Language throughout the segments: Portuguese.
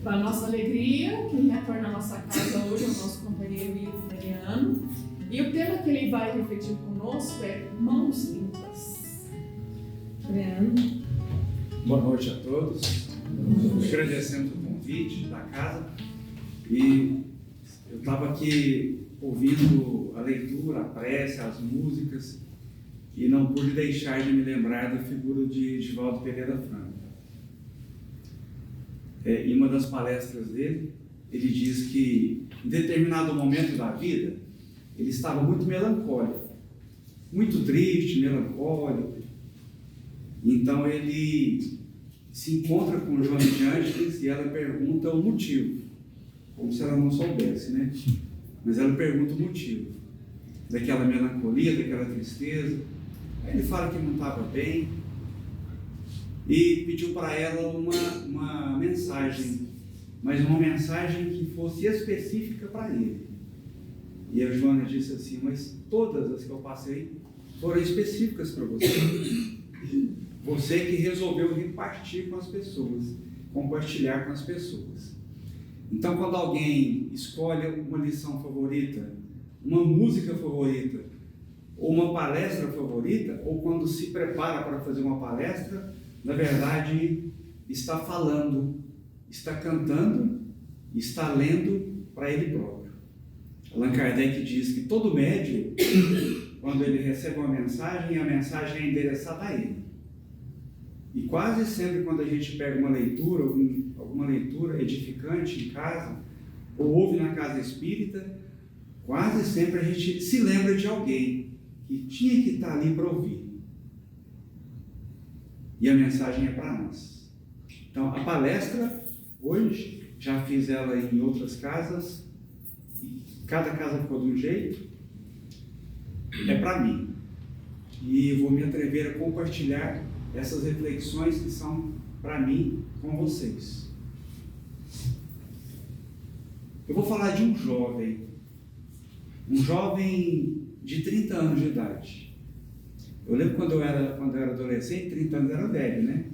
Para nossa alegria, quem retorna à nossa casa hoje é o nosso companheiro Mariano. E o tema que ele vai refletir conosco é mãos limpas. Mariano. Boa noite a todos. Agradecemos o convite da casa. E eu estava aqui ouvindo a leitura, a prece, as músicas, e não pude deixar de me lembrar da figura de Divaldo Pereira Franco. Em uma das palestras dele, ele diz que em determinado momento da vida, ele estava muito melancólico, muito triste, melancólico. Então ele se encontra com Joana de Ângeles e ela pergunta o motivo, como se ela não soubesse, né? Mas ela pergunta o motivo daquela melancolia, daquela tristeza. Aí ele fala que não estava bem e pediu para ela uma mensagem, mas uma mensagem que fosse específica para ele. E a Joana disse assim: mas todas as que eu passei foram específicas para você. Você que resolveu repartir com as pessoas, compartilhar com as pessoas. Então, quando alguém escolhe uma lição favorita, uma música favorita, ou uma palestra favorita, ou quando se prepara para fazer uma palestra, na verdade, está falando, está cantando, está lendo para ele próprio. Allan Kardec diz que todo médium, quando ele recebe uma mensagem, a mensagem é endereçada a ele. E quase sempre quando a gente pega uma leitura, alguma leitura edificante em casa, ou ouve na casa espírita, quase sempre a gente se lembra de alguém que tinha que estar ali para ouvir. E a mensagem é para nós. Então, a palestra, hoje, já fiz ela em outras casas, e cada casa ficou de um jeito, é para mim. E vou me atrever a compartilhar essas reflexões que são para mim com vocês. Eu vou falar de um jovem de 30 anos de idade. Eu lembro quando eu era adolescente, 30 anos era velho, né?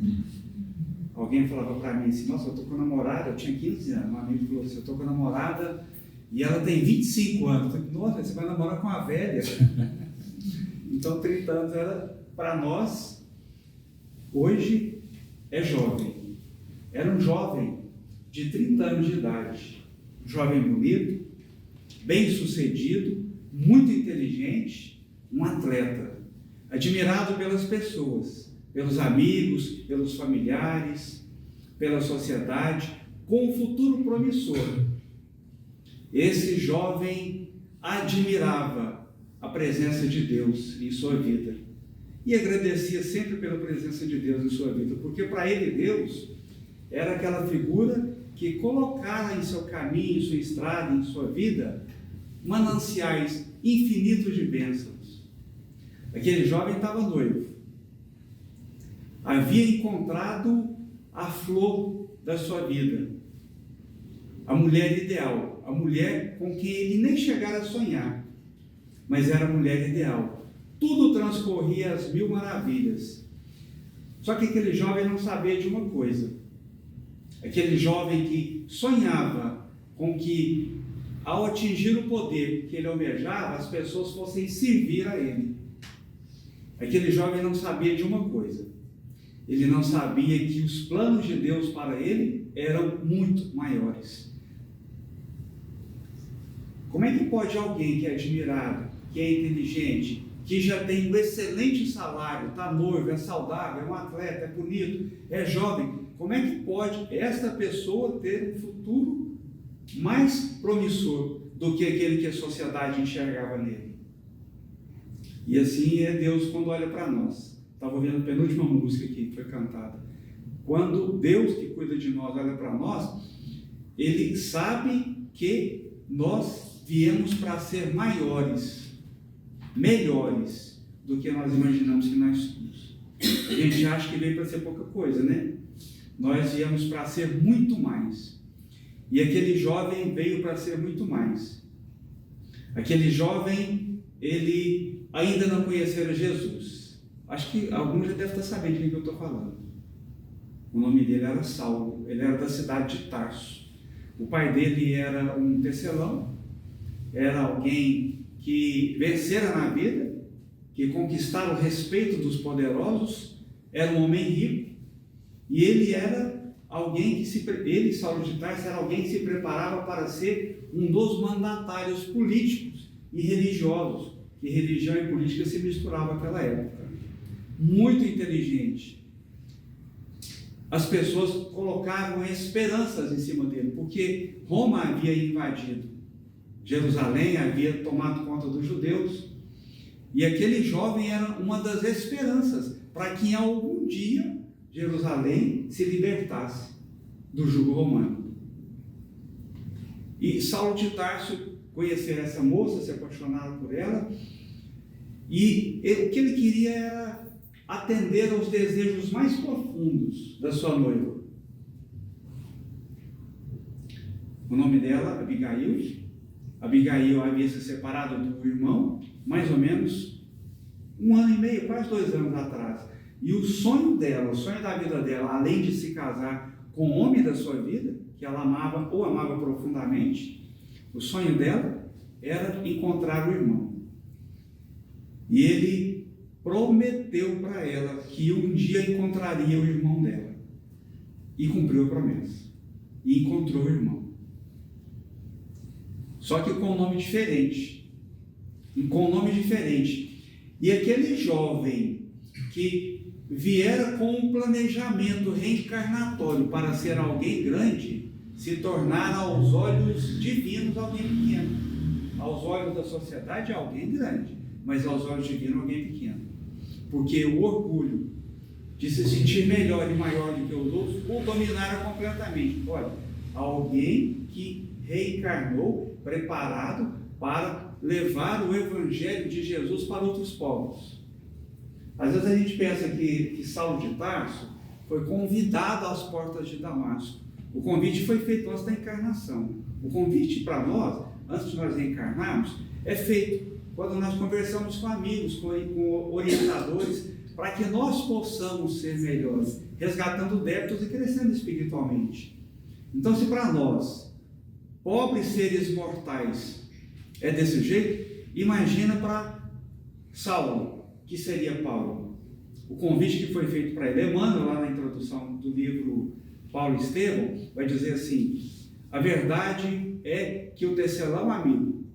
Alguém falava para mim assim: nossa, eu estou com namorada, eu tinha 15 anos, um amigo falou assim: eu estou com namorada e ela tem 25 anos. Eu falei: nossa, você vai namorar com uma velha? Então 30 anos era para nós. Hoje é jovem. Era um jovem de 30 anos de idade, um jovem bonito, bem sucedido, muito inteligente, um atleta, admirado pelas pessoas, pelos amigos, pelos familiares, pela sociedade, com um futuro promissor. Esse jovem admirava a presença de Deus em sua vida. E agradecia sempre pela presença de Deus em sua vida, porque para ele Deus era aquela figura que colocava em seu caminho, em sua estrada, em sua vida, mananciais infinitos de bênçãos. Aquele jovem estava noivo, havia encontrado a flor da sua vida, a mulher ideal, a mulher com quem ele nem chegara a sonhar, mas era a mulher ideal. Tudo transcorria às mil maravilhas. Só que aquele jovem não sabia de uma coisa. Aquele jovem que sonhava com que, ao atingir o poder que ele almejava, as pessoas fossem servir a ele. Aquele jovem não sabia de uma coisa. Ele não sabia que os planos de Deus para ele eram muito maiores. Como é que pode alguém que é admirado, que é inteligente, que já tem um excelente salário, está noivo, é saudável, é um atleta, é bonito, é jovem, como é que pode esta pessoa ter um futuro mais promissor do que aquele que a sociedade enxergava nele? E assim é Deus quando olha para nós. Estava ouvindo a penúltima música aqui que foi cantada. Quando Deus que cuida de nós olha para nós, Ele sabe que nós viemos para ser maiores, melhores do que nós imaginamos que nós somos. A gente acha que veio para ser pouca coisa, né? Nós viemos para ser muito mais. E aquele jovem veio para ser muito mais. Aquele jovem, ele ainda não conhecera Jesus. Acho que alguns já devem estar sabendo de quem eu estou falando. O nome dele era Saulo, ele era da cidade de Tarso. O pai dele era um tecelão, era alguém que vencera na vida, que conquistara o respeito dos poderosos, era um homem rico, e ele era alguém que Saulo de Tarso, era alguém que se preparava para ser um dos mandatários políticos e religiosos, que religião e política se misturavam naquela época. Muito inteligente. As pessoas colocavam esperanças em cima dele, porque Roma havia invadido Jerusalém, havia tomado conta dos judeus, e aquele jovem era uma das esperanças para que em algum dia Jerusalém se libertasse do jugo romano. E Saulo de Tarso conhecer essa moça, se apaixonaram por ela, e o que ele queria era atender aos desejos mais profundos da sua noiva. O nome dela, Abigail. Abigail havia se separado do irmão, mais ou menos 1 ano e meio, quase 2 anos atrás. E o sonho dela, o sonho da vida dela, além de se casar com o homem da sua vida, que ela amava ou amava profundamente, o sonho dela era encontrar o irmão. E ele prometeu para ela que um dia encontraria o irmão dela. E cumpriu a promessa. E encontrou o irmão. Só que com um nome diferente. E com um nome diferente. E aquele jovem que viera com um planejamento reencarnatório para ser alguém grande, se tornara aos olhos divinos alguém pequeno. Aos olhos da sociedade alguém grande, mas aos olhos divinos alguém pequeno. Porque o orgulho de se sentir melhor e maior do que os outros o dominara completamente. Olha, alguém que reencarnou preparado para levar o evangelho de Jesus para outros povos. Às vezes a gente pensa que Saulo de Tarso foi convidado às portas de Damasco. O convite foi feito antes da encarnação. O convite para nós, antes de nós reencarnarmos, é feito quando nós conversamos com amigos, com orientadores, para que nós possamos ser melhores, resgatando débitos e crescendo espiritualmente. Então, se para nós, pobres seres mortais, é desse jeito, imagina para Saulo, que seria Paulo. O convite que foi feito para ele, Emmanuel, lá na introdução do livro Paulo e Estevão, vai dizer assim: a verdade é que o tecelão amigo,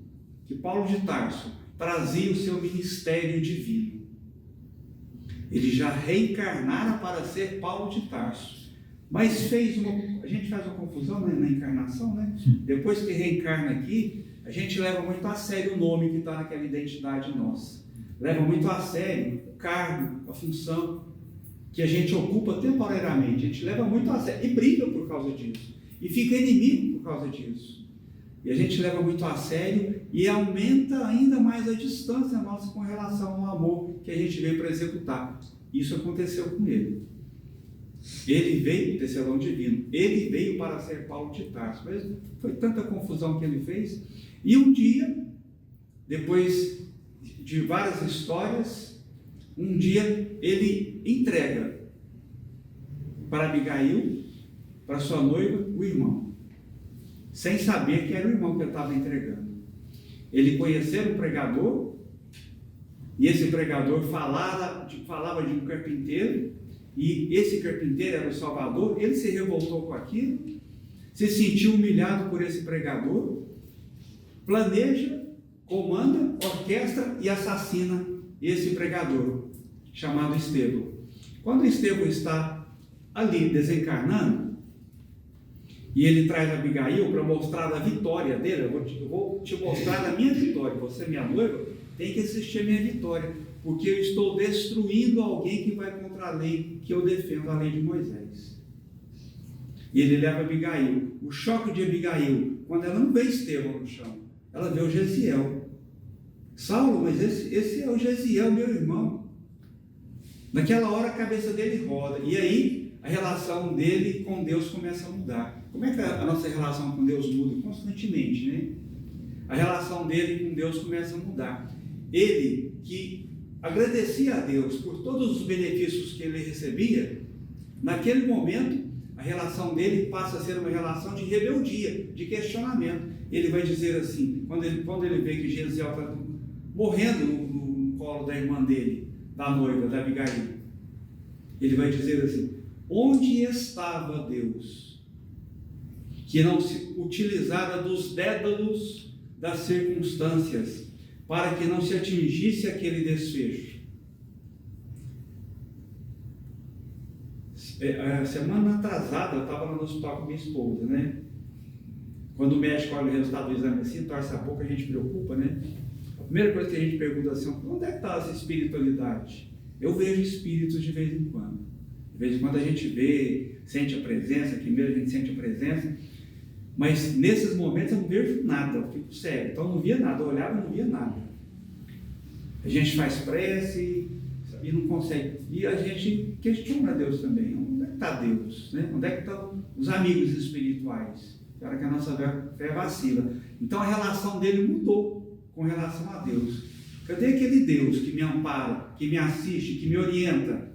que Paulo de Tarso, trazia o seu ministério divino. Ele já reencarnara para ser Paulo de Tarso, mas a gente faz uma confusão na encarnação, né? Depois que reencarna aqui, a gente leva muito a sério o nome que está naquela identidade nossa, leva muito a sério o cargo, a função que a gente ocupa temporariamente, a gente leva muito a sério e briga por causa disso, e fica inimigo por causa disso. E a gente leva muito a sério e aumenta ainda mais a distância nossa com relação ao amor que a gente veio para executar. Isso aconteceu com ele. Ele veio, tecelão divino, ele veio para ser Paulo de Tarso. Mas foi tanta confusão que ele fez. E um dia, depois de várias histórias, um dia ele entrega para Abigail, para sua noiva, o irmão, sem saber que era o irmão que ele estava entregando. Ele conheceu um pregador, e esse pregador falava de um carpinteiro, e esse carpinteiro era o Salvador. Ele se revoltou com aquilo, se sentiu humilhado por esse pregador, planeja, comanda, orquestra e assassina esse pregador, chamado Estevão. Quando Estevão está ali desencarnando, e ele traz Abigail para mostrar a vitória dele. Eu vou te mostrar a minha vitória. Você, minha noiva, tem que assistir a minha vitória, porque eu estou destruindo alguém que vai contra a lei, que eu defendo, a lei de Moisés. E ele leva Abigail. O choque de Abigail, quando ela não vê Estevão no chão, ela vê o Gesiel. Saulo, mas esse é o Gesiel, meu irmão. Naquela hora a cabeça dele roda, e aí a relação dele com Deus começa a mudar. Como é que a nossa relação com Deus muda? Constantemente, né? A relação dele com Deus começa a mudar. Ele que agradecia a Deus por todos os benefícios que ele recebia, naquele momento a relação dele passa a ser uma relação de rebeldia, de questionamento. Ele vai dizer assim, quando ele vê que Jezeel está morrendo no colo da irmã dele, da noiva, da Abigail, ele vai dizer assim: onde estava Deus, que não se utilizara dos dédalos das circunstâncias, para que não se atingisse aquele desfecho? Semana atrasada eu estava no hospital com minha esposa, né? Quando o médico olha o resultado do exame assim, torce a boca, a gente preocupa, né? A primeira coisa que a gente pergunta assim: onde é que está essa espiritualidade? Eu vejo espíritos de vez em quando. De vez em quando a gente vê, sente a presença, aqui mesmo a gente sente a presença, mas nesses momentos eu não vejo nada, eu fico cego. Então eu não via nada, eu olhava e não via nada. A gente faz prece e não consegue. E a gente questiona Deus também. Onde é que está Deus? Né? Onde é que estão os amigos espirituais? Para que a nossa fé vacila. Então a relação dele mudou com relação a Deus. Cadê aquele Deus que me ampara, que me assiste, que me orienta,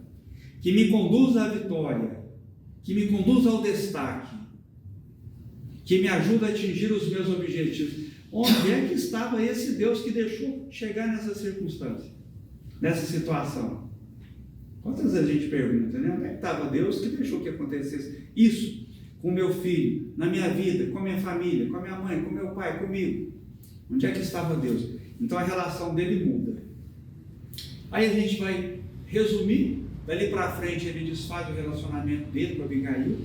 que me conduz à vitória, que me conduz ao destaque, que me ajuda a atingir os meus objetivos? Onde é que estava esse Deus que deixou chegar nessa circunstância, nessa situação? Quantas vezes a gente pergunta, né? Onde é que estava Deus que deixou que acontecesse isso com o meu filho, na minha vida, com a minha família, com a minha mãe, com o meu pai, comigo? Onde é que estava Deus? Então a relação dele muda. Aí a gente vai resumir, dali para frente ele desfaz o relacionamento dele com a Abigail.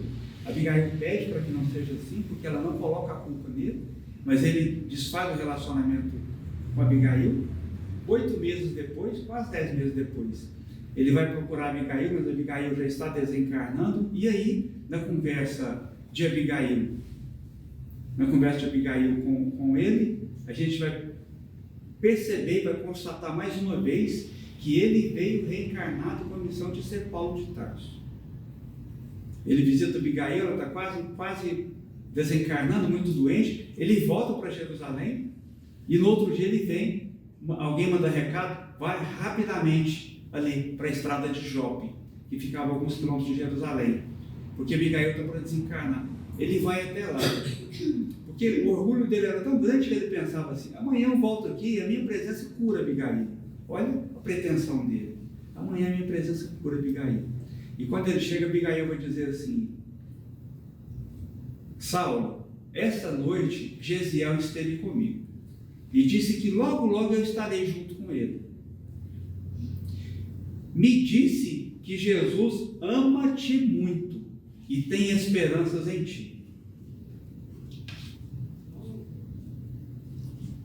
A Abigail pede para que não seja assim, porque ela não coloca a culpa nele, mas ele desfaz o relacionamento com a Abigail. 8 meses depois, quase 10 meses depois, ele vai procurar a Abigail, mas a Abigail já está desencarnando. E aí, na conversa de Abigail com ele, a gente vai perceber, vai constatar mais uma vez que ele veio reencarnado com a missão de ser Paulo de Tarso. Ele visita Abigail, ela está quase desencarnando, muito doente. Ele volta para Jerusalém e no outro dia ele vem, alguém manda recado, vai rapidamente ali para a estrada de Jope, que ficava a alguns quilômetros de Jerusalém, porque Abigail está para desencarnar. Ele vai até lá, porque o orgulho dele era tão grande que ele pensava assim: amanhã eu volto aqui e a minha presença cura Abigail. Olha a pretensão dele: amanhã a minha presença cura Abigail. E quando ele chega, Abigail vai dizer assim: Saulo, esta noite Jezeel esteve comigo e disse que logo eu estarei junto com ele. Me disse que Jesus ama-te muito e tem esperanças em ti.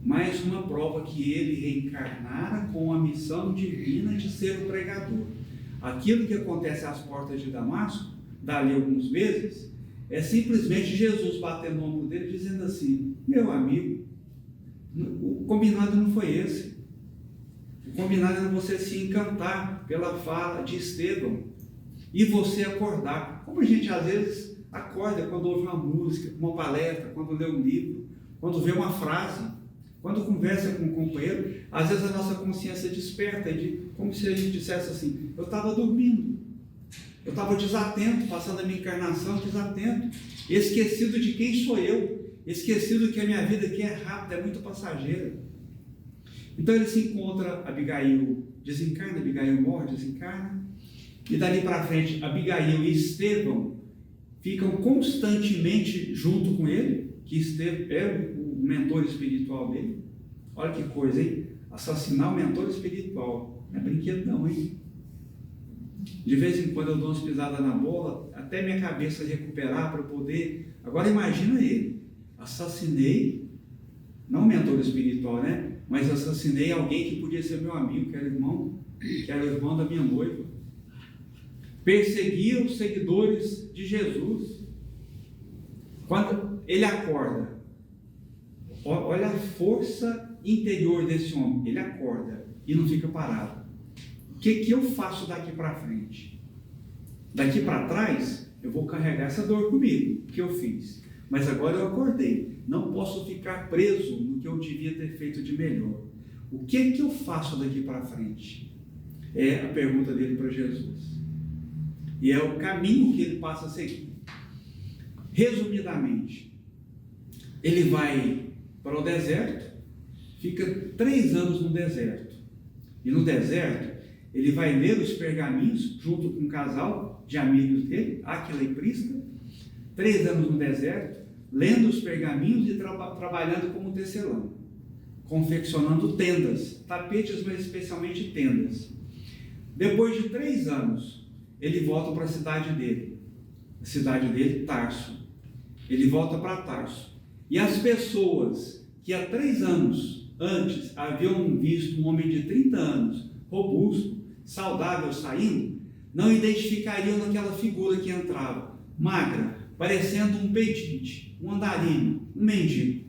Mais uma prova que ele reencarnara com a missão divina de ser o pregador. Aquilo que acontece às portas de Damasco, dali alguns meses, é simplesmente Jesus batendo no ombro dele, dizendo assim: meu amigo, o combinado não foi esse. O combinado era você se encantar pela fala de Estevão e você acordar. Como a gente às vezes acorda quando ouve uma música, uma palestra, quando lê um livro, quando vê uma frase, quando conversa com um companheiro, às vezes a nossa consciência desperta, como se a gente dissesse assim: eu estava dormindo, eu estava desatento, passando a minha encarnação desatento, esquecido de quem sou eu, esquecido que a minha vida aqui é rápida, é muito passageira. Então ele se encontra, Abigail desencarna, Abigail morre, desencarna, e dali para frente Abigail e Estevão ficam constantemente junto com ele, que Estevão é o mentor espiritual dele. Olha que coisa, hein? Assassinar o mentor espiritual, não é brinquedo não, hein? De vez em quando eu dou umas pisadas na bola, até minha cabeça recuperar para poder... Agora imagina ele: assassinei, não o mentor espiritual, né? Mas assassinei alguém que podia ser meu amigo, que era o irmão da minha noiva. Perseguia os seguidores de Jesus. Quando ele acorda, olha a força interior desse homem. Ele acorda e não fica parado. O que eu faço daqui para frente? Daqui para trás, eu vou carregar essa dor comigo, que eu fiz. Mas agora eu acordei. Não posso ficar preso no que eu devia ter feito de melhor. O que eu faço daqui para frente? É a pergunta dele para Jesus. E é o caminho que ele passa a seguir. Resumidamente, ele vai para o deserto, fica 3 anos no deserto. E no deserto, ele vai ler os pergaminhos junto com um casal de amigos dele, Áquila e Prisca. 3 anos no deserto, lendo os pergaminhos e trabalhando como tecelão, confeccionando tendas, tapetes, mas especialmente tendas. Depois de 3 anos, ele volta para a cidade dele, Tarso. Ele volta para Tarso. E as pessoas que há 3 anos antes haviam visto um homem de 30 anos, robusto, saudável, saindo, não identificariam naquela figura que entrava, magra, parecendo um pedinte, um andarilho, um mendigo,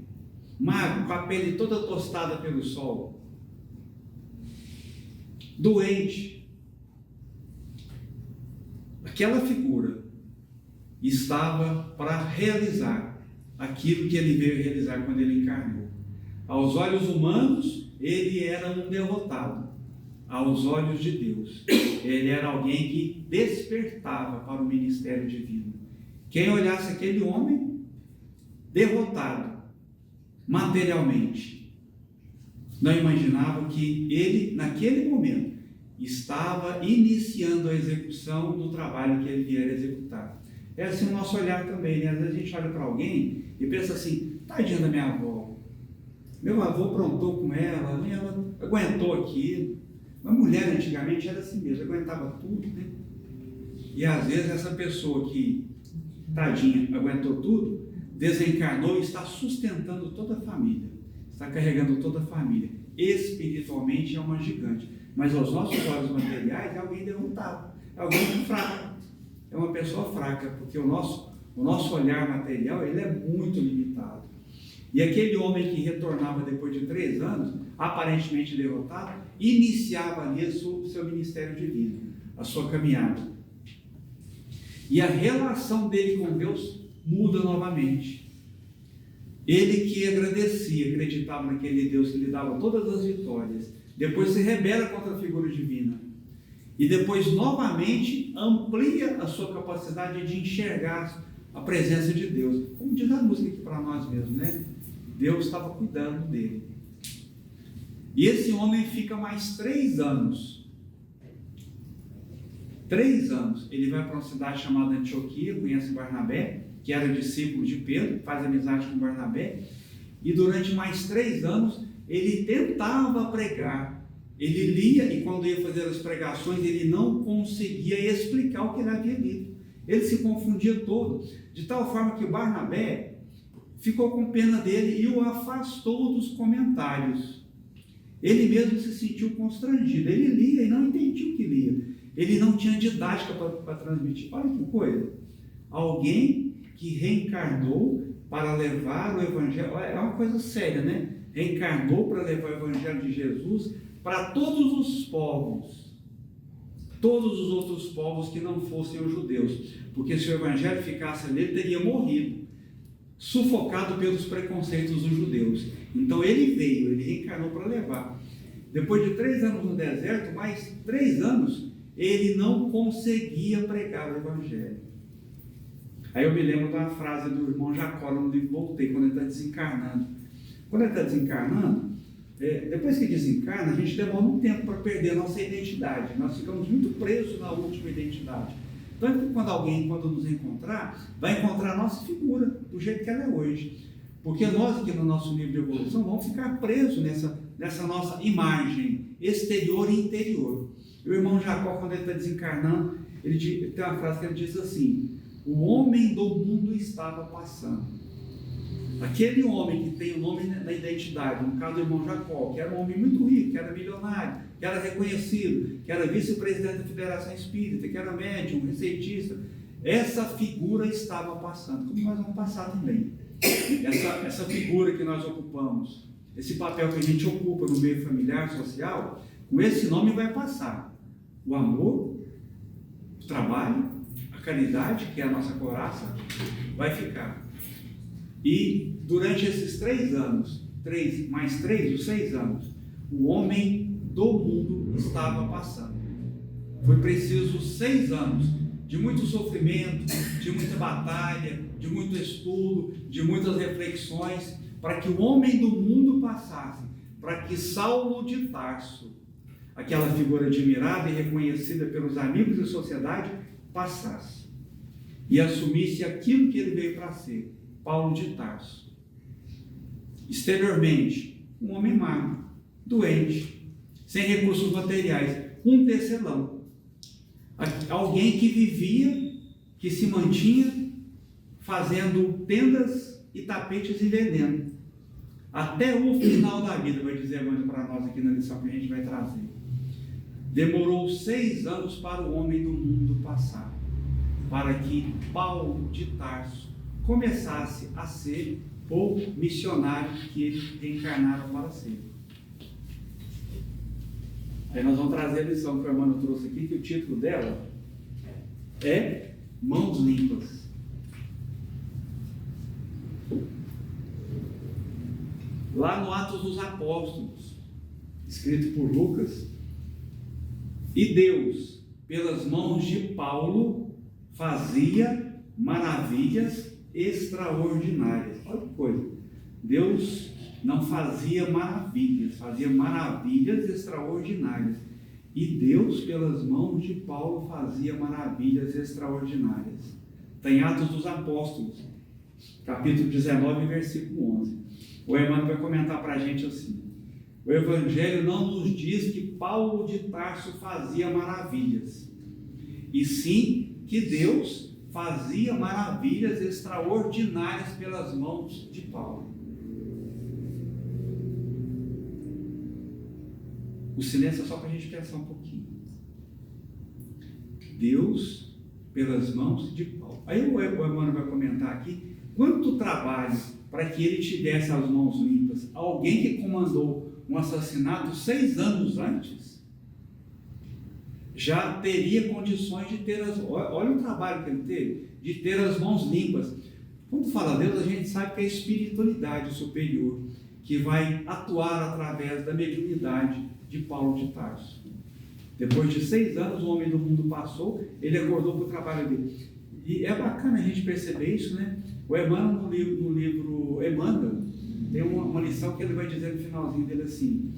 magro, com a pele toda tostada pelo sol, doente. Aquela figura estava para realizar aquilo que ele veio realizar quando ele encarnou. Aos olhos humanos, ele era um derrotado. Aos olhos de Deus, ele era alguém que despertava para o ministério divino. Quem olhasse aquele homem derrotado materialmente, não imaginava que ele, naquele momento, estava iniciando a execução do trabalho que ele viera executar. É assim o nosso olhar também, né? Às vezes a gente olha para alguém e pensa assim: tadinha da minha avó, meu avô aprontou com ela aguentou aquilo. Uma mulher antigamente era assim mesmo, aguentava tudo, né? E às vezes essa pessoa que, tadinha, aguentou tudo, desencarnou e está sustentando toda a família, está carregando toda a família. Espiritualmente é uma gigante, mas aos nossos olhos materiais é alguém derrotado, é alguém fraco, é uma pessoa fraca, porque o nosso olhar material ele é muito limitado. E aquele homem que retornava depois de 3 anos, aparentemente derrotado, iniciava ali o seu ministério divino, a sua caminhada. E a relação dele com Deus muda novamente. Ele que agradecia, acreditava naquele Deus que lhe dava todas as vitórias, depois se rebela contra a figura divina. E depois novamente amplia a sua capacidade de enxergar a presença de Deus. Como diz a música aqui para nós mesmos, né? Deus estava cuidando dele. E esse homem fica mais 3 anos. 3 anos. Ele vai para uma cidade chamada Antioquia, conhece Barnabé, que era discípulo de Pedro, faz amizade com Barnabé. E durante mais 3 anos, ele tentava pregar. Ele lia e quando ia fazer as pregações, ele não conseguia explicar o que ele havia lido. Ele se confundia todo, de tal forma que o Barnabé ficou com pena dele e o afastou dos comentários. Ele mesmo se sentiu constrangido. Ele lia e não entendia o que lia. Ele não tinha didática para transmitir. Olha que coisa. Alguém que reencarnou para levar o Evangelho. É uma coisa séria, né? Reencarnou para levar o Evangelho de Jesus para todos os povos. Todos os outros povos que não fossem os judeus. Porque se o Evangelho ficasse ali, ele teria morrido, sufocado pelos preconceitos dos judeus. Então ele veio, ele reencarnou para levar. Depois de 3 anos no deserto, mais 3 anos, ele não conseguia pregar o Evangelho. Aí eu me lembro da frase do irmão Jacó no livro Voltei, quando ele está desencarnando. Quando ele está desencarnando, depois que desencarna, a gente demora um tempo para perder a nossa identidade. Nós ficamos muito presos na última identidade. Tanto que quando alguém, quando nos encontrar, vai encontrar a nossa figura, do jeito que ela é hoje. Porque nós aqui no nosso nível de evolução vamos ficar presos nessa nossa imagem exterior e interior. E o irmão Jacó, quando ele está desencarnando, ele tem uma frase que ele diz assim: o homem do mundo estava passando. Aquele homem que tem o nome na identidade, no caso do irmão Jacó, que era um homem muito rico, que era milionário, que era reconhecido, que era vice-presidente da Federação Espírita, que era médium, receitista, essa figura estava passando, como nós vamos passar também. Essa figura que nós ocupamos, esse papel que a gente ocupa no meio familiar, social, com esse nome vai passar. O amor, o trabalho, a caridade, que é a nossa coraça, vai ficar. E durante esses 3 anos, 3 mais 3, os 6 anos, o homem do mundo estava passando. Foi preciso 6 anos de muito sofrimento, de muita batalha, de muito estudo, de muitas reflexões, para que o homem do mundo passasse, para que Saulo de Tarso, aquela figura admirada e reconhecida pelos amigos e sociedade, passasse e assumisse aquilo que ele veio para ser, Paulo de Tarso. Exteriormente, um homem magro, doente, sem recursos materiais, um tecelão, alguém que vivia, que se mantinha fazendo tendas e tapetes e vendendo, até o final da vida, vai dizer Emmanuel para nós aqui na lição que a gente vai trazer. Demorou 6 anos para o homem do mundo passar, para que Paulo de Tarso começasse a ser o missionário que eles reencarnaram para ser. Aí nós vamos trazer a lição que o Emmanuel trouxe aqui, que o título dela é Mãos Limpas. Lá no Atos dos Apóstolos, escrito por Lucas, e Deus, pelas mãos de Paulo, fazia maravilhas extraordinárias. Olha que coisa, Deus não fazia maravilhas extraordinárias. E Deus, pelas mãos de Paulo, fazia maravilhas extraordinárias. Tem Atos dos Apóstolos, capítulo 19, versículo 11. O Emmanuel vai comentar para a gente assim: o Evangelho não nos diz que Paulo de Tarso fazia maravilhas, e sim que Deus fazia maravilhas extraordinárias pelas mãos de Paulo. O silêncio é só para a gente pensar um pouquinho. Deus pelas mãos de Paulo. Aí o Emmanuel vai comentar aqui quanto trabalho para que ele tivesse as mãos limpas. Alguém que comandou um assassinato 6 anos antes já teria condições de ter olha o trabalho que ele teve, de ter as mãos limpas. Quando fala Deus, a gente sabe que é a espiritualidade superior que vai atuar através da mediunidade de Paulo de Tarso. Depois de 6 anos, o homem do mundo passou, ele acordou para o trabalho dele. E é bacana a gente perceber isso, né? O Emmanuel, no livro Emmanuel, tem uma lição que ele vai dizer no finalzinho dele assim: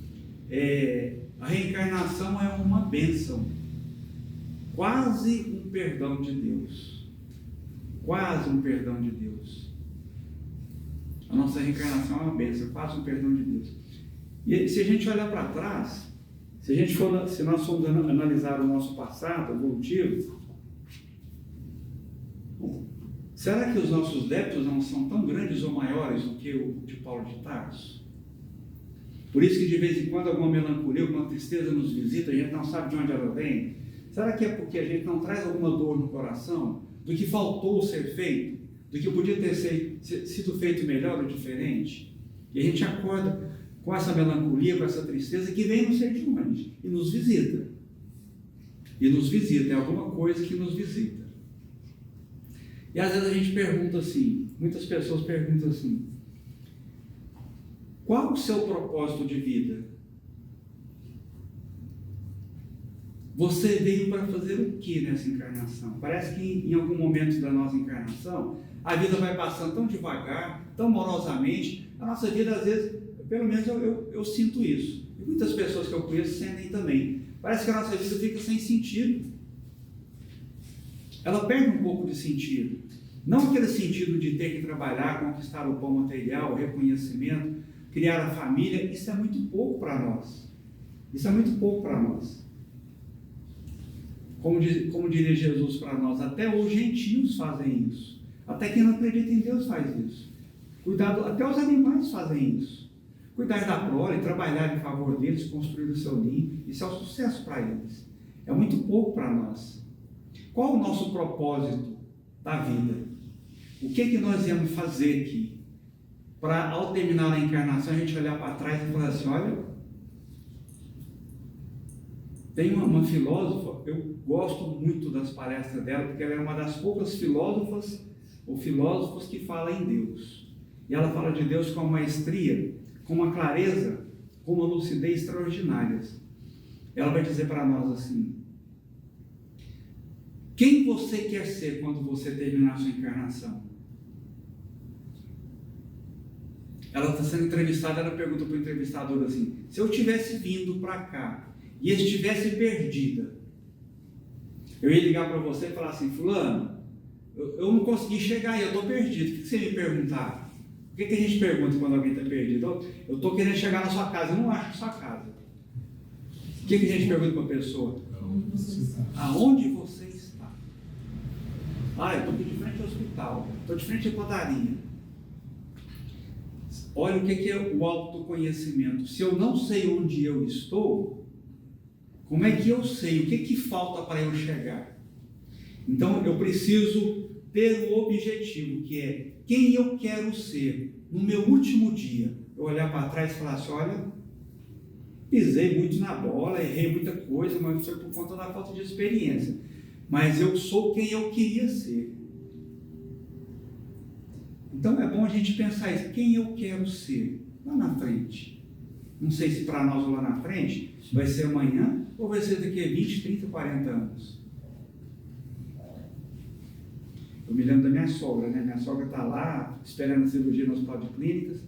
a reencarnação é uma bênção, quase um perdão de Deus. Quase um perdão de Deus. A nossa reencarnação é uma bênção, quase um perdão de Deus. E se a gente olhar para trás, se nós formos analisar o nosso passado evolutivo, será que os nossos débitos não são tão grandes ou maiores do que o de Paulo de Tarso? Por isso que de vez em quando alguma melancolia, alguma tristeza nos visita, a gente não sabe de onde ela vem. Será que é porque a gente não traz alguma dor no coração do que faltou ser feito, do que podia ter sido feito melhor ou diferente? E a gente acorda com essa melancolia, com essa tristeza que vem não sei de onde e nos visita. E nos visita, é alguma coisa que nos visita. E às vezes a gente pergunta assim, muitas pessoas perguntam assim: qual o seu propósito de vida? Você veio para fazer o que nessa encarnação? Parece que em algum momento da nossa encarnação, a vida vai passando tão devagar, tão morosamente. A nossa vida, às vezes, pelo menos eu sinto isso. E muitas pessoas que eu conheço sentem também. Parece que a nossa vida fica sem sentido. Ela perde um pouco de sentido. Não aquele sentido de ter que trabalhar, conquistar o pão material, o reconhecimento, criar a família. Isso é muito pouco para nós. Isso é muito pouco para nós. Como diria Jesus para nós, até os gentios fazem isso. Até quem não acredita em Deus faz isso. Cuidado, até os animais fazem isso. Cuidar da prole, trabalhar em favor deles, construir o seu ninho, isso é um sucesso para eles. É muito pouco para nós. Qual o nosso propósito da vida? O que nós íamos fazer aqui? Para, ao terminar a encarnação, a gente olhar para trás e falar assim: olha, tem uma filósofa, eu gosto muito das palestras dela, porque ela é uma das poucas filósofas ou filósofos que fala em Deus. E ela fala de Deus com uma maestria, com uma clareza, com uma lucidez extraordinárias. Ela vai dizer para nós assim: quem você quer ser quando você terminar a sua encarnação? ela está sendo entrevistada, ela pergunta para o entrevistador assim: se eu tivesse vindo para cá e estivesse perdida, eu ia ligar para você e falar assim: fulano, eu não consegui chegar aí, eu estou perdido, o que você me perguntar? O que a gente pergunta quando alguém está perdido? Eu estou querendo chegar na sua casa, eu não acho sua casa. O que a gente pergunta para a pessoa? Aonde você está? Ah, eu estou aqui de frente ao hospital, estou de frente à padaria. Olha o que é o autoconhecimento. Se eu não sei onde eu estou, como é que eu sei? O que falta para eu chegar? Então eu preciso ter o objetivo, que é quem eu quero ser no meu último dia. Eu olhar para trás e falar assim: olha, pisei muito na bola, errei muita coisa, mas foi por conta da falta de experiência. Mas eu sou quem eu queria ser. Então é bom a gente pensar isso: quem eu quero ser lá na frente. Não sei se para nós lá na frente vai ser amanhã ou vai ser daqui a 20, 30, 40 anos. Eu me lembro da minha sogra, né? Minha sogra está lá esperando a cirurgia no Hospital de Clínicas.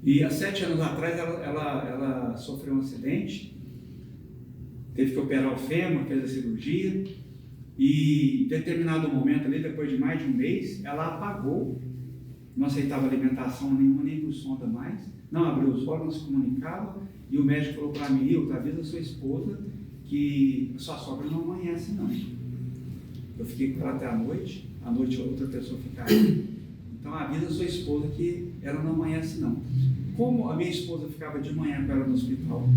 E há 7 anos atrás ela sofreu um acidente, teve que operar o fêmur, fez a cirurgia. E em determinado momento ali, depois de mais de um mês, ela apagou. Não aceitava alimentação nenhuma, nem por sonda mais. Não abriu os olhos, não se comunicava. E o médico falou para mim: avisa a sua esposa que a sua sogra não amanhece, não. Eu fiquei com ela até a noite outra pessoa ficaria. Então avisa a sua esposa que ela não amanhece, não. Como a minha esposa ficava de manhã com ela no hospital,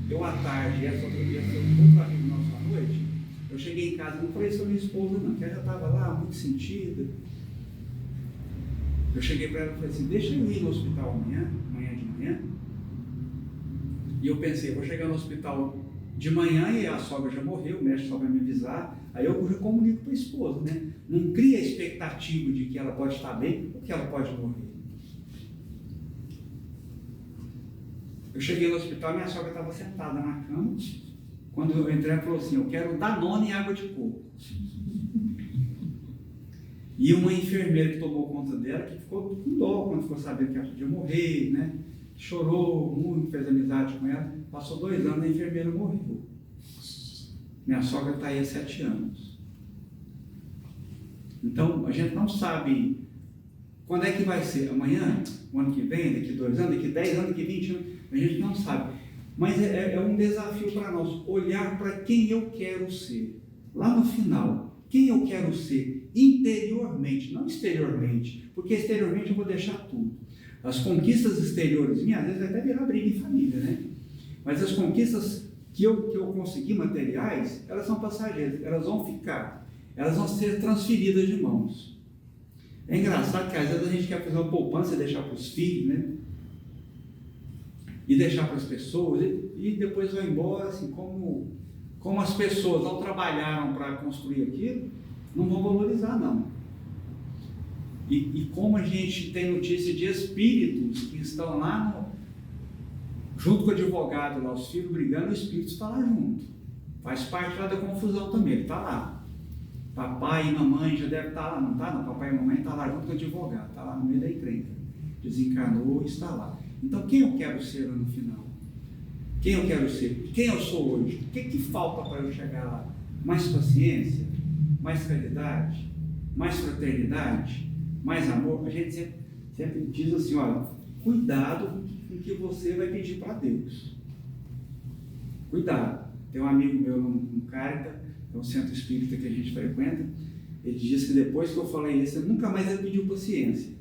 eu à tarde, essa outro amigo nosso à noite, eu cheguei em casa e não falei isso a minha esposa, não, porque ela já estava lá, muito sentida. Eu cheguei para ela e falei assim: deixa eu ir no hospital amanhã de manhã. E eu pensei: vou chegar no hospital de manhã e a sogra já morreu, o médico só vai me avisar. Aí eu já comunico para a esposa, né? Não cria a expectativa de que ela pode estar bem ou que ela pode morrer. Eu cheguei no hospital e minha sogra estava sentada na cama. Quando eu entrei, ela falou assim: eu quero Danone e água de coco. E uma enfermeira que tomou conta dela, que ficou com dó quando ficou sabendo que ela podia morrer, né? Chorou muito, fez amizade com ela. Passou 2 anos, a enfermeira morreu. Minha sogra está aí há 7 anos. Então, a gente não sabe quando é que vai ser. Amanhã, o ano que vem, daqui 2 anos, daqui 10 anos, daqui 20 anos. A gente não sabe. Mas é um desafio para nós olhar para quem eu quero ser. Lá no final. Quem eu quero ser interiormente, não exteriormente, porque exteriormente eu vou deixar tudo. As conquistas exteriores minhas, às vezes vai até virar briga em família, né? Mas as conquistas que eu consegui materiais, elas são passageiras, elas vão ficar, elas vão ser transferidas de mãos. É engraçado que às vezes a gente quer fazer uma poupança e deixar para os filhos, né? E deixar para as pessoas, e depois vai embora, assim, como as pessoas não trabalharam para construir aquilo, não vão valorizar, não. E como a gente tem notícia de espíritos que estão lá, junto com o advogado, lá, os filhos brigando, o espírito está lá junto. Faz parte lá da confusão também, ele está lá. Papai e mamãe já devem estar lá, não está? Não, papai e mamãe estão lá junto com o advogado, está lá no meio da encrenca. Desencarnou e está lá. Então, quem eu quero ser lá no final? Quem eu quero ser? Quem eu sou hoje? O que falta para eu chegar lá? Mais paciência? Mais caridade? Mais fraternidade? Mais amor? A gente sempre diz assim: olha, cuidado com o que você vai pedir para Deus. Cuidado. Tem um amigo meu no Cárita, é um centro espírita que a gente frequenta, ele diz que depois que eu falei isso, nunca mais ele pediu paciência.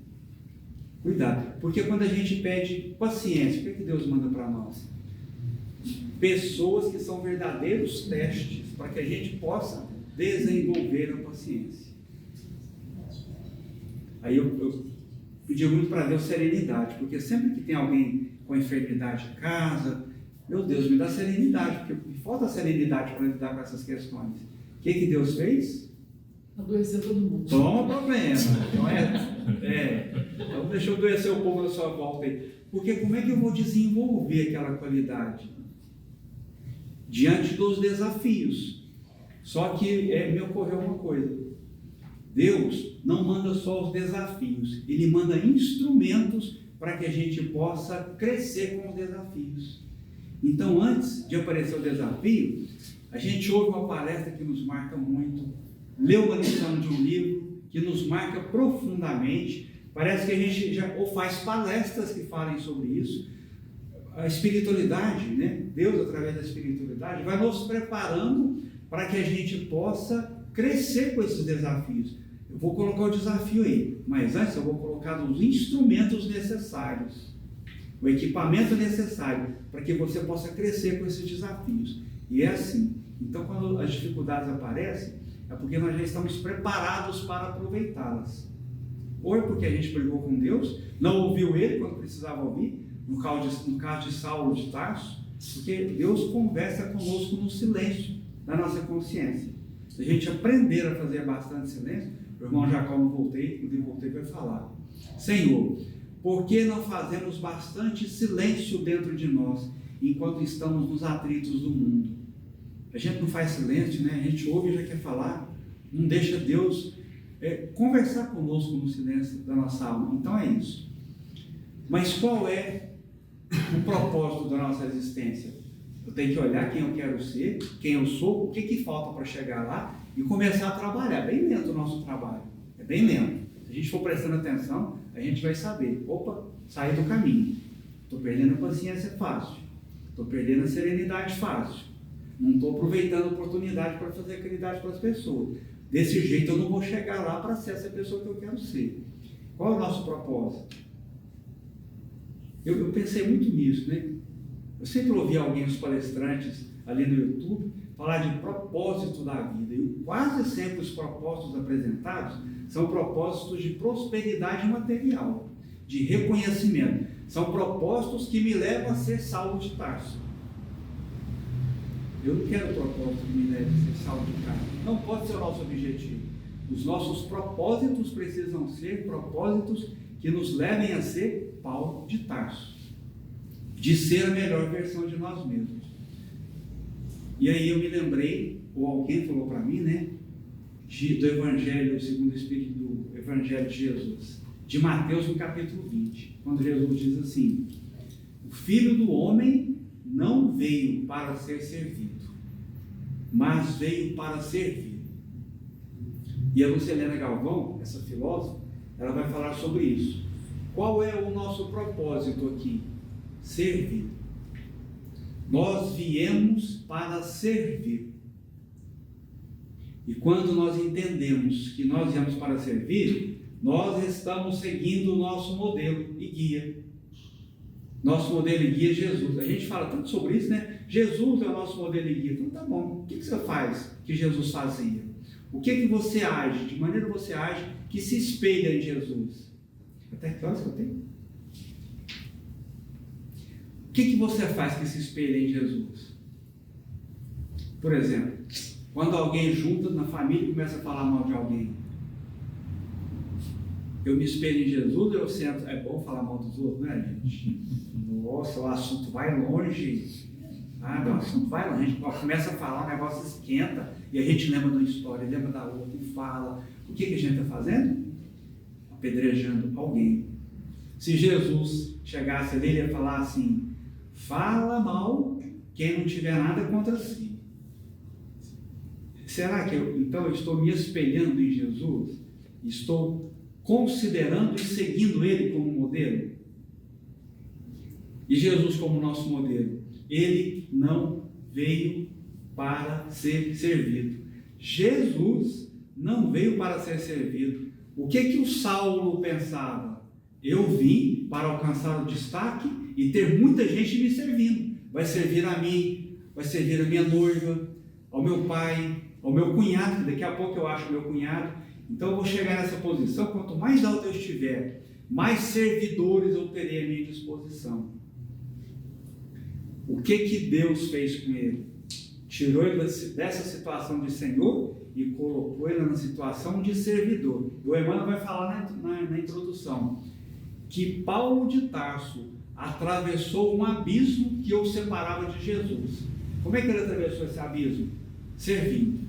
Cuidado, porque quando a gente pede paciência, o que Deus manda para nós? Pessoas que são verdadeiros testes para que a gente possa desenvolver a paciência. Aí eu pedi muito para Deus serenidade, porque sempre que tem alguém com enfermidade em casa, meu Deus, me dá serenidade, porque me falta serenidade para lidar com essas questões. O que Deus fez? Adoeceu todo mundo. Toma problema. Então deixa eu adoecer o povo da sua volta aí. Porque como é que eu vou desenvolver aquela qualidade? Diante dos desafios. Só que me ocorreu uma coisa: Deus não manda só os desafios, Ele manda instrumentos para que a gente possa crescer com os desafios. Então, antes de aparecer o desafio, a gente ouve uma palestra que nos marca muito, lê uma lição de um livro que nos marca profundamente. Parece que a gente já ou faz palestras que falem sobre isso. A espiritualidade, né? Deus, através da espiritualidade, vai nos preparando para que a gente possa crescer com esses desafios. Eu vou colocar o desafio aí, mas antes eu vou colocar os instrumentos necessários, o equipamento necessário para que você possa crescer com esses desafios. E é assim. Então, quando as dificuldades aparecem, é porque nós já estamos preparados para aproveitá-las. Ou é porque a gente brigou com Deus, não ouviu Ele quando precisava ouvir, no caso de Saulo de Tarso, porque Deus conversa conosco no silêncio da nossa consciência. Se a gente aprender a fazer bastante silêncio, o irmão Jacó, quando voltei vai falar: Senhor, por que não fazemos bastante silêncio dentro de nós, enquanto estamos nos atritos do mundo? A gente não faz silêncio, né? A gente ouve e já quer falar, não deixa Deus conversar conosco no silêncio da nossa alma. Então é isso. Mas qual é o propósito da nossa existência? Eu tenho que olhar quem eu quero ser, quem eu sou, o que falta para chegar lá e começar a trabalhar. É bem lento o nosso trabalho, é bem lento. Se a gente for prestando atenção, a gente vai saber: opa, saí do caminho, estou perdendo a paciência fácil, estou perdendo a serenidade fácil, não estou aproveitando a oportunidade para fazer caridade para as pessoas. Desse jeito eu não vou chegar lá para ser essa pessoa que eu quero ser. Qual é o nosso propósito? Eu pensei muito nisso, né? Eu sempre ouvi alguém, os palestrantes ali no YouTube, falar de propósito da vida. E quase sempre os propósitos apresentados são propósitos de prosperidade material, de reconhecimento. São propósitos que me levam a ser Saulo de Tarso. Eu não quero propósito que me leve a ser Saulo de Tarso. Não pode ser o nosso objetivo. Os nossos propósitos precisam ser propósitos que nos levem a ser Paulo de Tarso, de ser a melhor versão de nós mesmos. E aí eu me lembrei, ou alguém falou para mim, né, do Evangelho segundo o Espírito, do Evangelho de Jesus, de Mateus no capítulo 20, quando Jesus diz assim: o Filho do Homem não veio para ser servido, mas veio para servir. E a Lucilena Galvão, essa filósofa, ela vai falar sobre isso. Qual é o nosso propósito aqui? Servir. Nós viemos para servir. E quando nós entendemos que nós viemos para servir, nós estamos seguindo o nosso modelo e guia. Nosso modelo e guia é Jesus. A gente fala tanto sobre isso, né? Jesus é o nosso modelo e guia. Então tá bom. O que você faz que Jesus fazia? O que você age? De maneira você age que se espelha em Jesus? Até que horas que eu tenho? O que você faz que se espelha em Jesus? Por exemplo, quando alguém junta na família e começa a falar mal de alguém, eu me espelho em Jesus, eu sento. É bom falar mal dos outros, né, gente? Nossa, o assunto vai longe. O assunto vai longe. A gente começa a falar, o negócio esquenta e a gente lembra de uma história, lembra da outra e fala. O que a gente está fazendo? Apedrejando alguém. Se Jesus chegasse ali, ele ia falar assim: fala mal quem não tiver nada contra si. Será que então eu estou me espelhando em Jesus? Estou considerando e seguindo Ele como modelo? E Jesus como nosso modelo? Ele não veio para ser servido. Jesus não veio para ser servido. O que o Saulo pensava? Eu vim para alcançar o destaque e ter muita gente me servindo. Vai servir a mim, vai servir a minha noiva, ao meu pai, ao meu cunhado, que daqui a pouco eu acho meu cunhado. Então eu vou chegar nessa posição. Quanto mais alto eu estiver, mais servidores eu terei à minha disposição. O que Deus fez com ele? Tirou ele dessa situação de senhor e colocou ele na situação de servidor. O Emmanuel vai falar na introdução que Paulo de Tarso atravessou um abismo que o separava de Jesus. Como é que ele atravessou esse abismo? Servindo.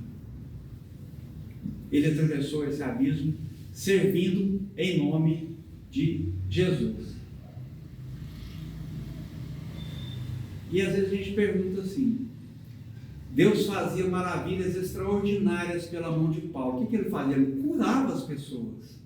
Ele atravessou esse abismo servindo em nome de Jesus. E às vezes a gente pergunta assim, Deus fazia maravilhas extraordinárias pela mão de Paulo. O que ele fazia? Ele curava as pessoas.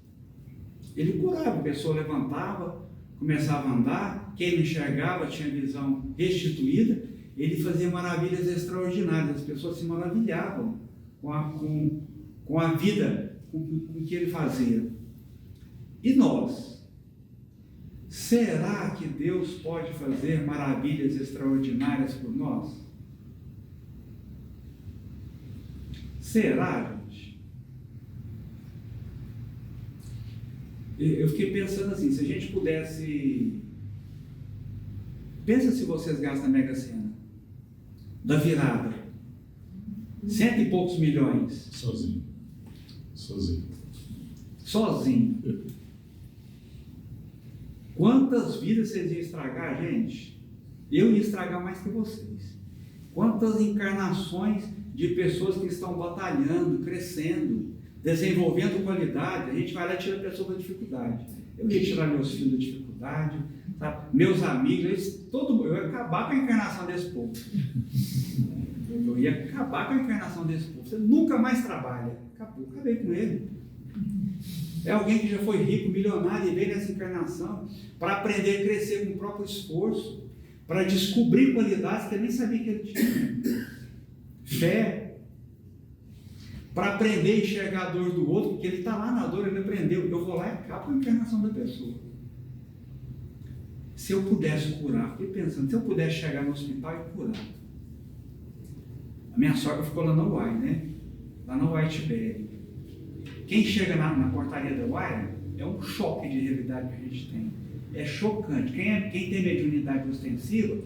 Ele curava, a pessoa levantava, começava a andar, quem não enxergava tinha visão restituída. Ele fazia maravilhas extraordinárias, as pessoas se maravilhavam com a vida, com o que ele fazia. E nós? Será que Deus pode fazer maravilhas extraordinárias por nós? Será, gente? Eu fiquei pensando assim, se a gente pudesse... Pensa se vocês gastam na Mega Sena, da virada, 100 e poucos milhões. Sozinho. Quantas vidas vocês iam estragar, gente? Eu ia estragar mais que vocês. Quantas encarnações de pessoas que estão batalhando, crescendo, desenvolvendo qualidade, a gente vai lá e tira a pessoa da dificuldade. Eu ia tirar meus filhos da dificuldade, tá? Meus amigos, eu ia acabar com a encarnação desse povo. Eu ia acabar com a encarnação desse povo. Você nunca mais trabalha. Acabei com ele. É alguém que já foi rico, milionário e veio nessa encarnação para aprender a crescer com o próprio esforço, para descobrir qualidades que ele nem sabia que ele tinha. Fé, para aprender a enxergar a dor do outro, porque ele está lá na dor, ele aprendeu. Eu vou lá e acabo com a encarnação da pessoa. Se eu pudesse curar, fiquei pensando, se eu pudesse chegar no hospital e curar. A minha sogra ficou lá na UAI, né? Lá na UAI Tibério. Quem chega na portaria da UAI é um choque de realidade que a gente tem. É chocante. Quem tem mediunidade ostensiva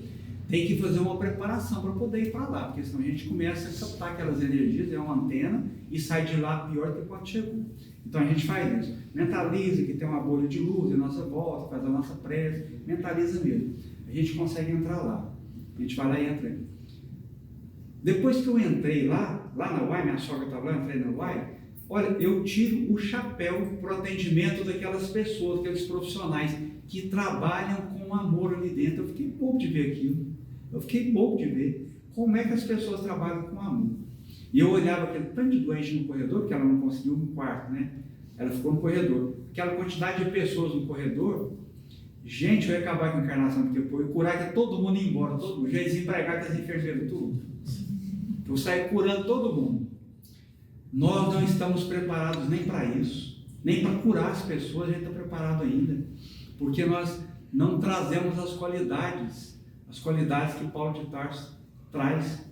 tem que fazer uma preparação para poder ir para lá, porque senão a gente começa a captar aquelas energias, é uma antena, e sai de lá pior do que quando chegou. Então a gente faz isso. Mentaliza que tem uma bolha de luz em nossa volta, faz a nossa prece, mentaliza mesmo. A gente consegue entrar lá. A gente vai lá e entra. Depois que eu entrei lá na UAI, minha sogra estava lá, eu entrei na UAI, olha, eu tiro o chapéu para o atendimento daquelas pessoas, aqueles profissionais que trabalham com amor ali dentro. Eu fiquei bobo de ver aquilo. Eu fiquei bobo de ver como é que as pessoas trabalham com amor. E eu olhava aquele tanto de doente no corredor, porque ela não conseguiu no quarto, né? Ela ficou no corredor. Aquela quantidade de pessoas no corredor, gente, eu ia acabar com a encarnação, porque eu ia curar que todo mundo ia embora, todo mundo, já ia desempregar com as enfermeiras, tudo. Eu saí curando todo mundo. Nós não estamos preparados nem para isso, nem para curar as pessoas, a gente está preparado ainda, porque nós não trazemos as qualidades que Paulo de Tarso traz.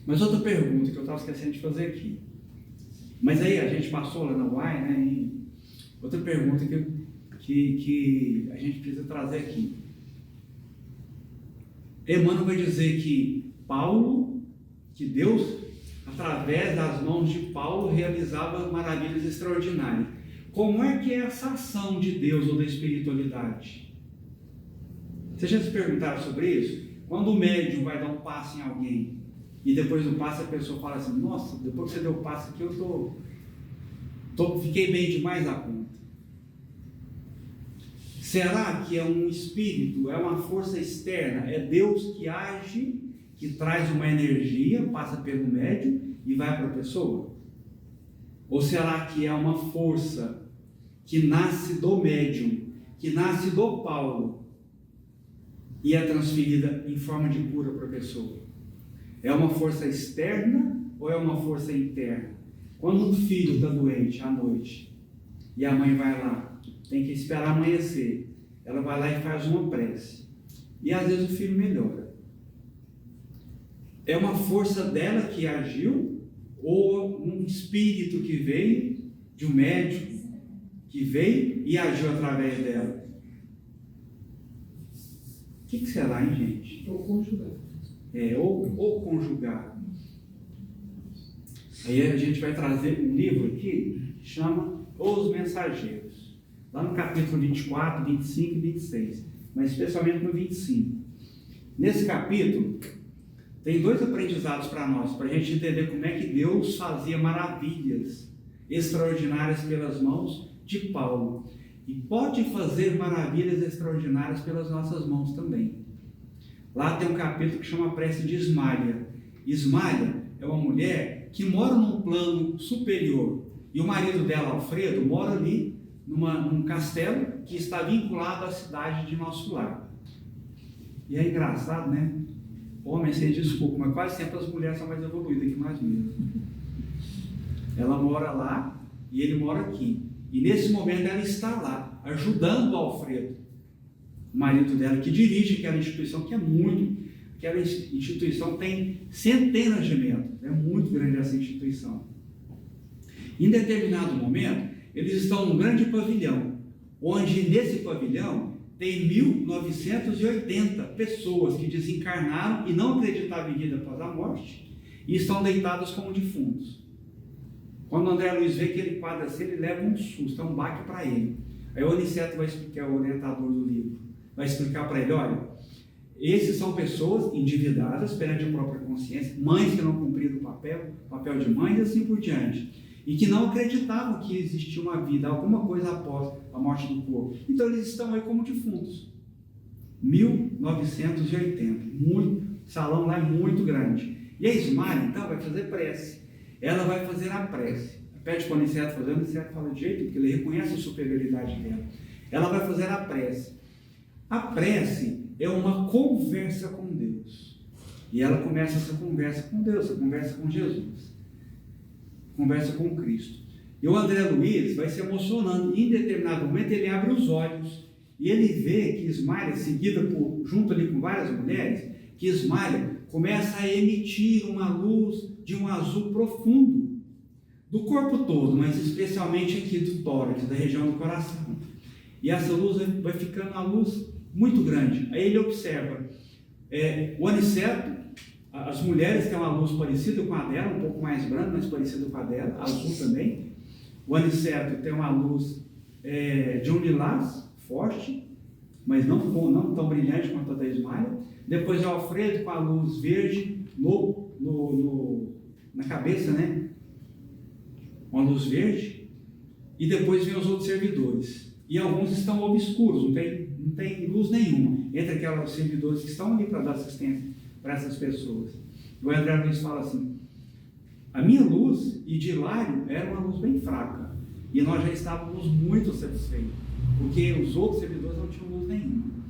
Mas outra pergunta que eu estava esquecendo de fazer aqui, mas aí a gente passou lá na UAI, né? E outra pergunta que a gente precisa trazer aqui. Emmanuel vai dizer que Deus, através das mãos de Paulo, realizava maravilhas extraordinárias. Como é que é essa ação de Deus ou da espiritualidade? Vocês já se perguntaram sobre isso? Quando o médium vai dar um passe em alguém, e depois do passe a pessoa fala assim, nossa, depois que você deu o passe aqui, eu fiquei bem demais da conta. Será que é um espírito, é uma força externa, é Deus que age, que traz uma energia, passa pelo médium e vai para a pessoa? Ou será que é uma força que nasce do médium, que nasce do Paulo e é transferida em forma de cura para a pessoa? É uma força externa ou é uma força interna? Quando um filho está doente à noite e a mãe vai lá, tem que esperar amanhecer, ela vai lá e faz uma prece e às vezes o filho melhora. É uma força dela que agiu ou um espírito que veio de um médico que veio e agiu através dela? O que será, hein, gente? Ou conjugar. Ou conjugar. Aí a gente vai trazer um livro aqui que chama Os Mensageiros. Lá no capítulo 24, 25 e 26. Mas especialmente no 25. Nesse capítulo, tem dois aprendizados para nós, para a gente entender como é que Deus fazia maravilhas extraordinárias pelas mãos de Paulo. E pode fazer maravilhas extraordinárias pelas nossas mãos também. Lá tem um capítulo que chama a prece de Ismália. Ismália é uma mulher que mora num plano superior. E o marido dela, Alfredo, mora ali num castelo que está vinculado à cidade de Nosso Lar. E é engraçado, né? Homem, sem desculpa, mas quase sempre as mulheres são mais evoluídas que nós mesmos. Ela mora lá e ele mora aqui. E nesse momento ela está lá, ajudando o Alfredo, o marido dela, que dirige aquela instituição, aquela instituição tem centenas de metros, é muito grande essa instituição. Em determinado momento, eles estão num grande pavilhão, onde nesse pavilhão tem 1980 pessoas que desencarnaram e não acreditavam em vida após a morte e estão deitadas como defuntos. Quando o André Luiz vê aquele quadro assim, ele leva um susto, é um baque para ele. Aí o Aniceto vai explicar, o orientador do livro, vai explicar para ele, olha, esses são pessoas endividadas perante a própria consciência, mães que não cumpriram o papel de mães e assim por diante, e que não acreditavam que existia uma vida, alguma coisa após a morte do corpo. Então eles estão aí como defuntos. 1980, o salão lá é muito grande. E a Ismália, então, vai fazer prece. Ela vai fazer a prece. Pede para o Aniceto fazer, o Aniceto fala de jeito, porque ele reconhece a superioridade dela. Ela vai fazer a prece. A prece é uma conversa com Deus. E ela começa essa conversa com Deus, essa conversa com Jesus. Conversa com Cristo. E o André Luiz vai se emocionando. E em determinado momento ele abre os olhos. E ele vê que Ismália, seguida junto ali com várias mulheres, que Ismália começa a emitir uma luz de um azul profundo do corpo todo, mas especialmente aqui do tórax, da região do coração. E essa luz vai ficando uma luz muito grande. Aí ele observa o Aniceto, as mulheres têm uma luz parecida com a dela, um pouco mais branca, mas parecida com a dela, azul também. O Aniceto tem uma luz de um lilás forte, mas não tão brilhante quanto a da Ismália. Depois é o Alfredo com a luz verde na cabeça, né? Uma luz verde. E depois vem os outros servidores. E alguns estão obscuros, não tem luz nenhuma. Entre aqueles servidores que estão ali para dar assistência para essas pessoas. O André Luiz fala assim: a minha luz e de Hilário era uma luz bem fraca. E nós já estávamos muito satisfeitos, porque os outros servidores não tinham luz nenhuma.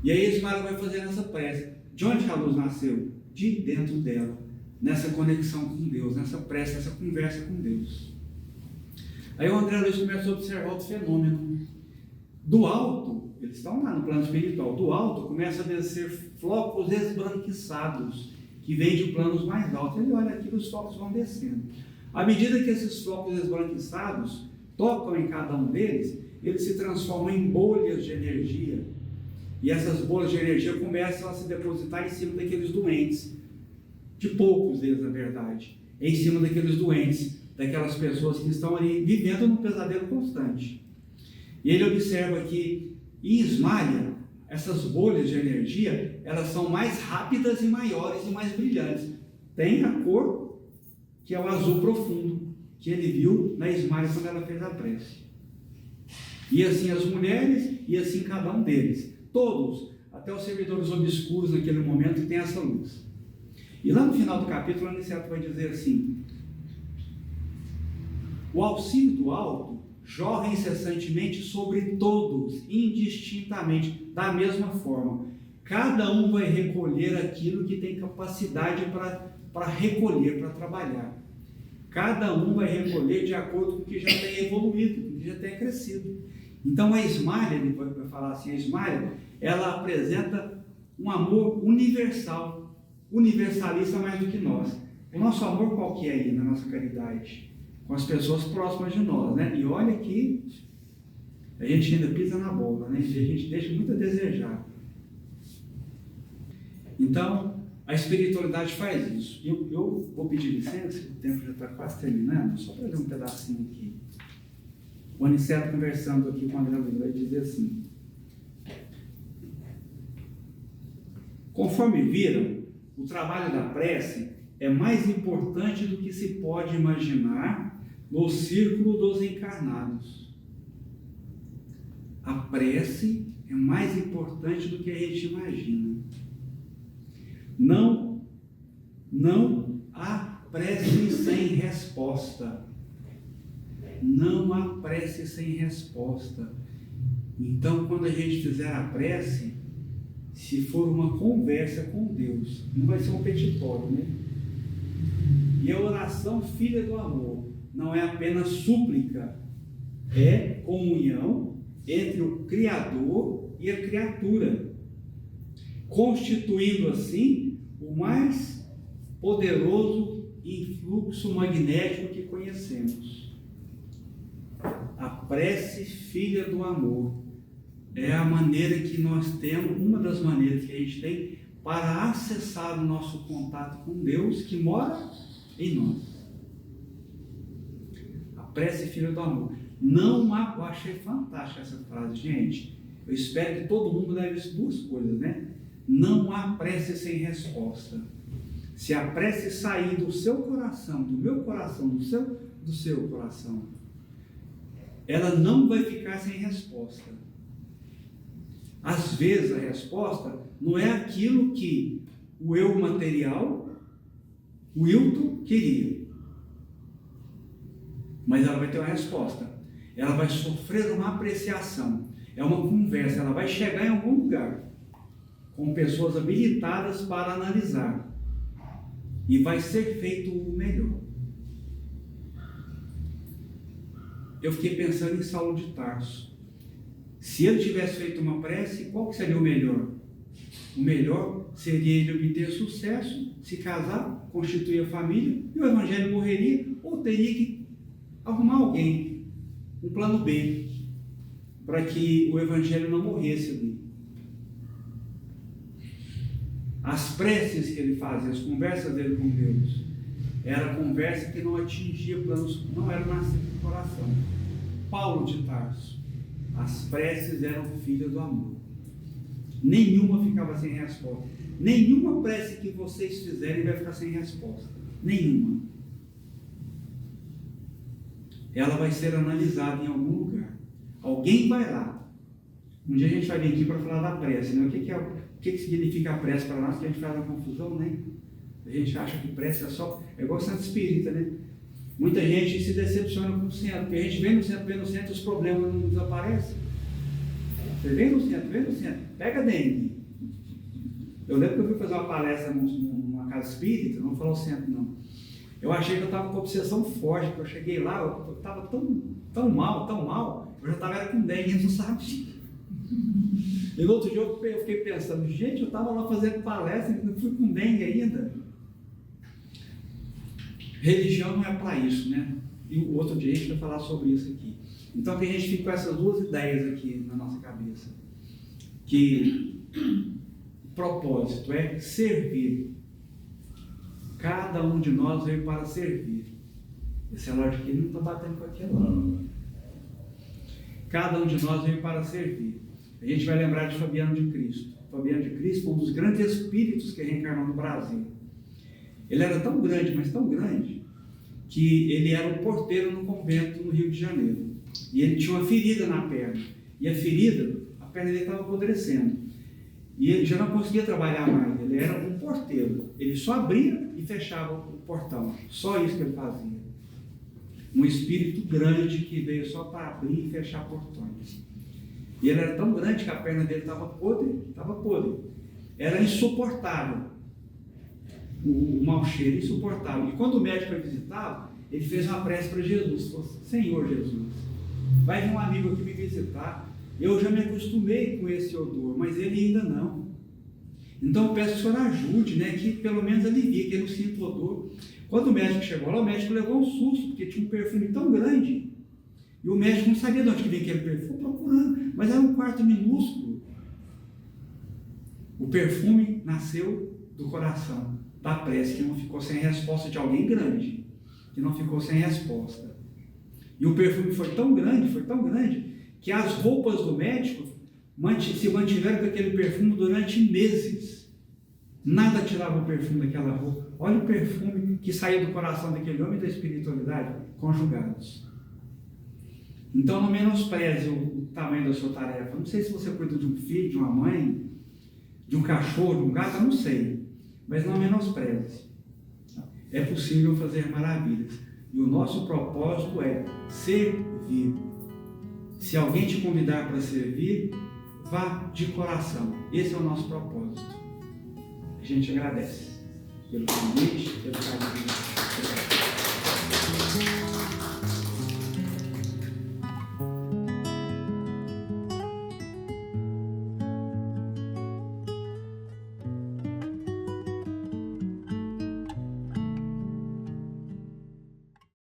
E aí Ismália vai fazer essa prece. De onde a luz nasceu? De dentro dela, nessa conexão com Deus, nessa prece, nessa conversa com Deus. Aí o André Luiz começa a observar outro fenômeno. Do alto, eles estão lá no plano espiritual, do alto começa a descer flocos esbranquiçados, que vêm de planos mais altos. Ele olha aqui, os flocos vão descendo. À medida que esses flocos esbranquiçados tocam em cada um deles, eles se transformam em bolhas de energia. E essas bolhas de energia começam a se depositar em cima daqueles doentes, de poucos deles, na verdade, em cima daqueles doentes, daquelas pessoas que estão ali vivendo num pesadelo constante. E ele observa que em Ismália, essas bolhas de energia, elas são mais rápidas e maiores e mais brilhantes. Tem a cor que é o azul profundo, que ele viu na Ismália quando ela fez a prece. E assim as mulheres, e assim cada um deles. Todos, até os servidores obscuros naquele momento, têm essa luz. E lá no final do capítulo, o Aniceto vai dizer assim: o auxílio do alto jorra incessantemente sobre todos, indistintamente, da mesma forma. Cada um vai recolher aquilo que tem capacidade para recolher, para trabalhar. Cada um vai recolher de acordo com o que já tem evoluído, com o que já tem crescido. Então a Ismália, ele vai falar assim, a Ismália, ela apresenta um amor universal, universalista mais do que nós. O nosso amor qual que é aí na nossa caridade? Com as pessoas próximas de nós, né? E olha que a gente ainda pisa na bola, né? A gente deixa muito a desejar. Então, a espiritualidade faz isso. Eu vou pedir licença, o tempo já está quase terminando, só para ler um pedacinho aqui. O Aniceto conversando aqui com o André Luiz vai dizer assim: conforme viram, o trabalho da prece é mais importante do que se pode imaginar no círculo dos encarnados. A prece é mais importante do que a gente imagina. resposta. Não há prece sem resposta. Então, quando a gente fizer a prece, se for uma conversa com Deus, não vai ser um petitório, né? E a oração filha do amor não é apenas súplica, é comunhão entre o Criador e a criatura, constituindo assim o mais poderoso influxo magnético que conhecemos. A prece filha do amor é a maneira que nós temos, uma das maneiras que a gente tem para acessar o nosso contato com Deus que mora em nós. A prece filha do amor. Não há, eu achei fantástica essa frase, gente. Eu espero que todo mundo leve isso duas coisas, né? Não há prece sem resposta. Se a prece sair do seu coração, do meu coração, do seu coração, ela não vai ficar sem resposta. Às vezes a resposta não é aquilo que o eu material, o Hilton, queria. Mas ela vai ter uma resposta. Ela vai sofrer uma apreciação. É uma conversa, ela vai chegar em algum lugar com pessoas habilitadas para analisar. E vai ser feito o melhor. Eu fiquei pensando em Saulo de Tarso. Se ele tivesse feito uma prece, qual que seria o melhor? O melhor seria ele obter sucesso, se casar, constituir a família, e o evangelho morreria, ou teria que arrumar alguém, um plano B, para que o evangelho não morresse ali. As preces que ele fazia, as conversas dele com Deus, era conversa que não atingia planos, não era nascido do coração. Paulo de Tarso, as preces eram filhas do amor. Nenhuma ficava sem resposta. Nenhuma prece que vocês fizerem vai ficar sem resposta. Nenhuma. Ela vai ser analisada em algum lugar. Alguém vai lá. Um dia a gente vai vir aqui para falar da prece, né? O que significa a prece para nós? Que a gente faz uma confusão, né? A gente acha que prece é igual Santo Espírita, né? Muita gente se decepciona com o centro, porque a gente vem no centro, os problemas não desaparecem. Você vem no centro, pega dengue. Eu lembro que eu fui fazer uma palestra numa casa espírita, não vou falar o centro não. Eu achei que eu estava com obsessão forte, porque eu cheguei lá, eu estava tão mal, eu já estava com dengue e não sabia. E no outro dia eu fiquei pensando, gente, eu estava lá fazendo palestra e não fui com dengue ainda. Religião não é para isso, né? E o outro dia a gente vai falar sobre isso aqui. Então que a gente fica com essas duas ideias aqui na nossa cabeça. Que o propósito é servir. Cada um de nós veio para servir. Esse relógio aqui não está batendo com aquele lá. Cada um de nós veio para servir. A gente vai lembrar de Fabiano de Cristo. Fabiano de Cristo foi um dos grandes espíritos que reencarnou no Brasil. Ele era tão grande, mas tão grande, que ele era um porteiro no convento no Rio de Janeiro. E ele tinha uma ferida na perna. E a perna dele estava apodrecendo. E ele já não conseguia trabalhar mais. Ele era um porteiro. Ele só abria e fechava o portão. Só isso que ele fazia. Um espírito grande que veio só para abrir e fechar portões. E ele era tão grande que a perna dele estava podre. Era insuportável. O mau cheiro, insuportável. E quando o médico foi visitá-lo, ele fez uma prece para Jesus. Falou: Senhor Jesus, vai vir um amigo aqui me visitar. Eu já me acostumei com esse odor, mas ele ainda não. Então eu peço que o senhor ajude, né, que pelo menos alivie, que ele não sinta o odor. Quando o médico chegou lá, o médico levou um susto, porque tinha um perfume tão grande. E o médico não sabia de onde vinha aquele perfume, procurando, mas era um quarto minúsculo. O perfume nasceu do coração, da prece, que não ficou sem resposta de alguém grande, que não ficou sem resposta. E o perfume foi tão grande, que as roupas do médico se mantiveram com aquele perfume durante meses. Nada tirava o perfume daquela roupa. Olha o perfume que saía do coração daquele homem e da espiritualidade, conjugados. Então não menospreze o tamanho da sua tarefa. Não sei se você cuida de um filho, de uma mãe, de um cachorro, de um gato, eu não sei. Mas não menospreze. É possível fazer maravilhas. E o nosso propósito é servir. Se alguém te convidar para servir, vá de coração. Esse é o nosso propósito. A gente agradece pelo convite, pelo carinho.